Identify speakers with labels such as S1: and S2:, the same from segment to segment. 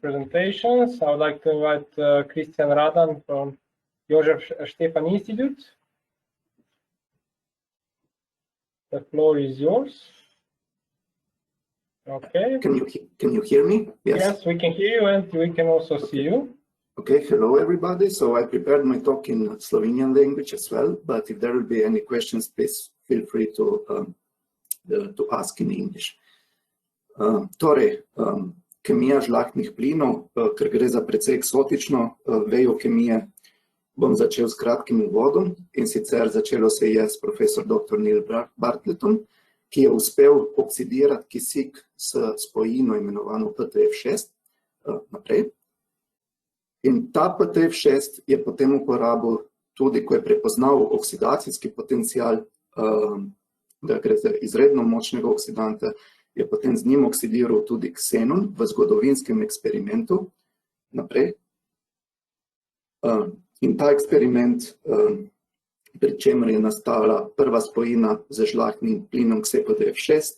S1: presentations. I would like to invite Christian Radan from Josef Stefan Institute. The floor is yours. Okay.
S2: Can you hear me?
S1: Yes, we can hear you and we can also see you.
S2: Okay, hello everybody. So I prepared my talk in Slovenian language as well, but if there will be any questions, please feel free to ask in English. Torej, kemija žlahtnih plinov, ker gre za precej eksotično vejo kemije, bom začel s kratkim uvodom, in sicer začelo se je s profesor dr. Neil Bartlettom, ki je uspel oksidirati kisik s spojino imenovano PTF6 naprej. In ta PTF6 je potem uporabil tudi, ko je prepoznal oksidacijski potencial, da gre za izredno močnega oksidanta, je potem z njim oksidiral tudi ksenon v zgodovinskem eksperimentu naprej. In ta eksperiment, pri čemer je nastala prva spojina z žlahtnim plinom KSPDF6,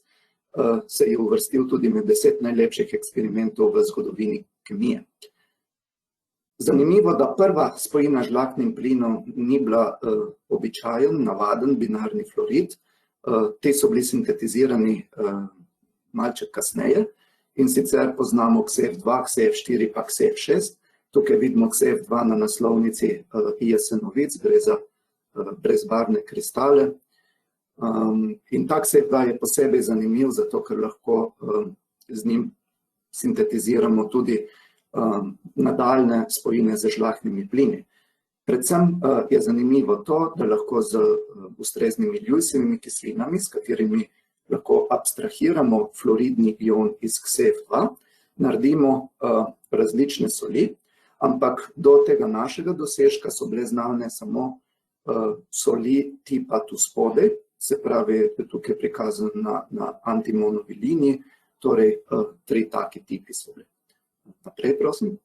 S2: se je uvrstil tudi med 10 najlepših eksperimentov v zgodovini kemije. Zanimivo, da prva spojina z žlahtnim plinom ni bila običajen, navaden binarni fluorid. Te so bili sintetizirani malce kasneje, in sicer poznamo KSF2, KSF4 pa KSF6. Tukaj vidimo KSF2 na naslovnici ISN-ovic, gre za brezbarvne kristale. In ta KSF2 je posebej zanimiv, zato ker lahko z njim sintetiziramo tudi nadaljne spojine z žlahtnimi plini. Predvsem je zanimivo to, da lahko z ustreznimi Lewisovimi kislinami, s katerimi lahko abstrahiramo fluoridni ion iz KSF2, naredimo različne soli, ampak do tega našega dosežka so bile znane samo soli tipa tu spodaj, se pravi, tukaj prikazan na antimonovi liniji, torej 3 taki tipi soli. Naprej, prosim.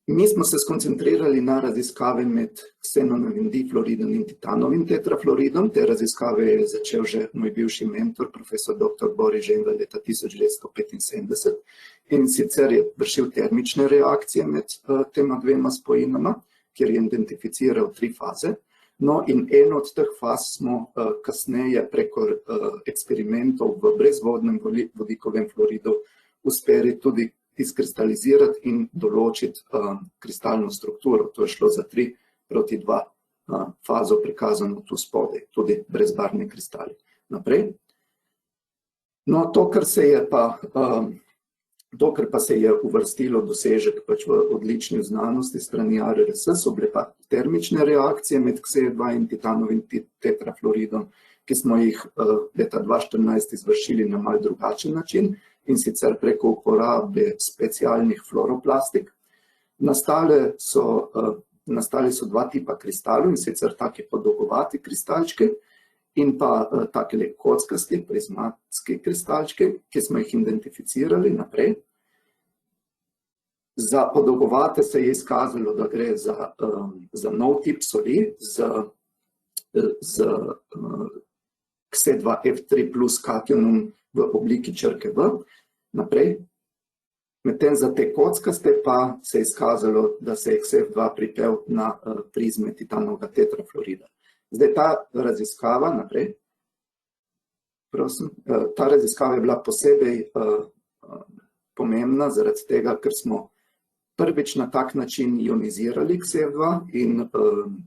S2: Mi smo se skoncentrirali na raziskave med ksenonovim difluoridom in titanovim tetrafluoridom. Te raziskave je začel že moj bivši mentor, profesor dr. Boris Ženga leta 1975. In sicer je vršil termične reakcije med tema dvema spojinama, kjer je identificiral 3 faze. No, in eno od teh faz smo kasneje preko eksperimentov v brezvodnem vodikovem fluoridu uspeli tudi izkristalizirati in določiti kristalno strukturo. To je šlo za 3:2 fazo prikazano tu spodaj, tudi brezbarvni kristali. Naprej. No, to, kar pa se je uvrstilo dosežek pač v odlični znanosti strani ARRS, so bile pa termične reakcije med KSF2 in titanovim tetrafluoridom, ki smo jih leta 2014 izvršili na mal drugačen način, in sicer preko uporabe specialnih fluoroplastik. Nastali so 2 tipa kristalov, in sicer taki podolgovati kristalčki in pa takele kockasti, prizmatski kristalčki, ki smo jih identificirali naprej. Za podolgovate se je izkazalo, da gre za nov tip soli z KS2F3 plus kationom v obliki črke V. Naprej. Medtem za te kockaste pa se je izkazalo, da se je KSF2 pripel na prizme titanovega tetrafluorida. Zdaj ta raziskava, naprej, prosim, ta raziskava je bila posebej pomembna zaradi tega, ker smo prvič na tak način ionizirali KSF2 in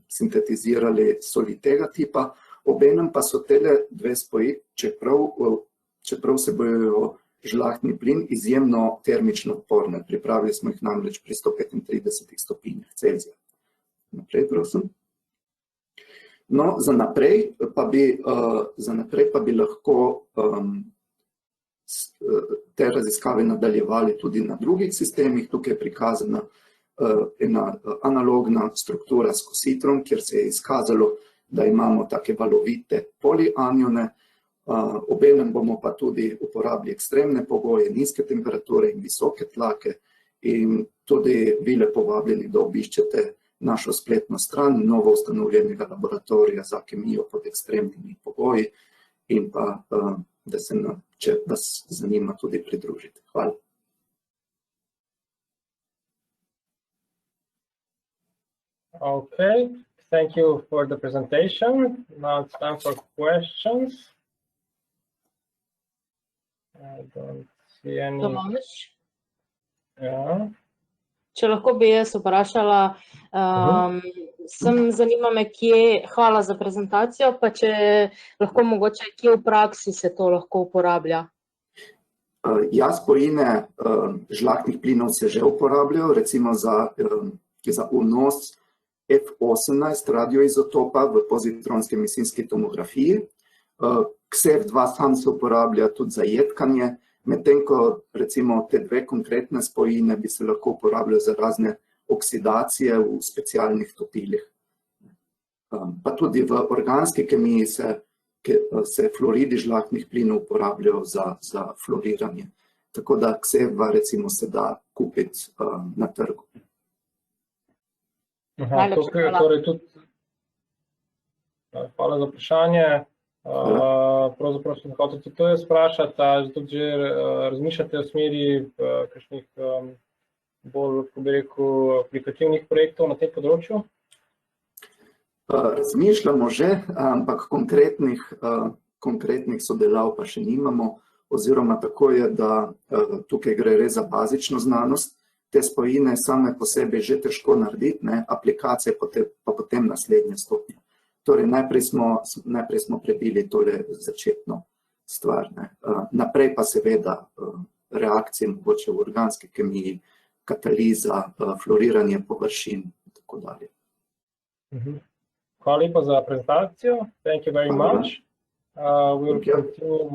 S2: sintetizirali soli tega tipa, obenem pa so tele 2 spoji, čeprav se bojo žlahtni plin, izjemno termično odporne. Pripravili smo jih namreč pri 135 stopinjah Celzija. Naprej, prosim. No, za naprej pa bi lahko te raziskave nadaljevali tudi na drugih sistemih. Tukaj je prikazana ena analogna struktura s kositrom, kjer se je izkazalo, da imamo take valovite polianione. Obenem bomo pa tudi uporabili ekstremne pogoje, nizke temperature in visoke tlake, in tudi bili povabljeni, da obiščete našo spletno stran novo ustanovljenega laboratorija za kemijo pod ekstremnimi pogoji in pa če vas zanima, tudi pridružite. Hvala.
S1: Okay, thank you for the presentation. Now it's time for questions. I don't see any.
S3: Tomaž,
S1: Yeah.
S3: če lahko bi jaz vprašala, zanima me, hvala za prezentacijo, pa če lahko mogoče, kje v praksi se to lahko uporablja?
S2: Ja, spojine žlahtnih plinov se že uporabljajo, recimo za vnos F18 radioizotopa v pozitronski emisijski tomografiji. XF2 sam se uporablja tudi za jedkanje, medtem ko recimo te dve konkretne spojine bi se lahko uporabljali za razne oksidacije v specialnih topilih. Pa tudi v organski kemiji se fluoridi žlahtnih plinov uporabljajo za fluoriranje. Tako da XF2 recimo se da kupiti na trgu.
S1: Hvala za vprašanje. Pravzaprav sem hotel tudi to jaz vprašati, ali tudi že razmišljate v smeri kakšnih bolj, kako bi rekel, aplikativnih projektov na tem področju?
S2: Razmišljamo že, ampak konkretnih sodelav pa še nimamo, oziroma tako je, da tukaj gre res za bazično znanost. Te spojine same po sebi že težko narediti, aplikacije pa potem naslednje stopnje. Torej, najprej smo prebili tole začetno stvar. Naprej pa seveda reakcije mogoče v organski kemiji, kataliza, fluoriranje površin in tako dalje.
S1: Hvala lepa za prezentacijo. Thank you very much. We will continue with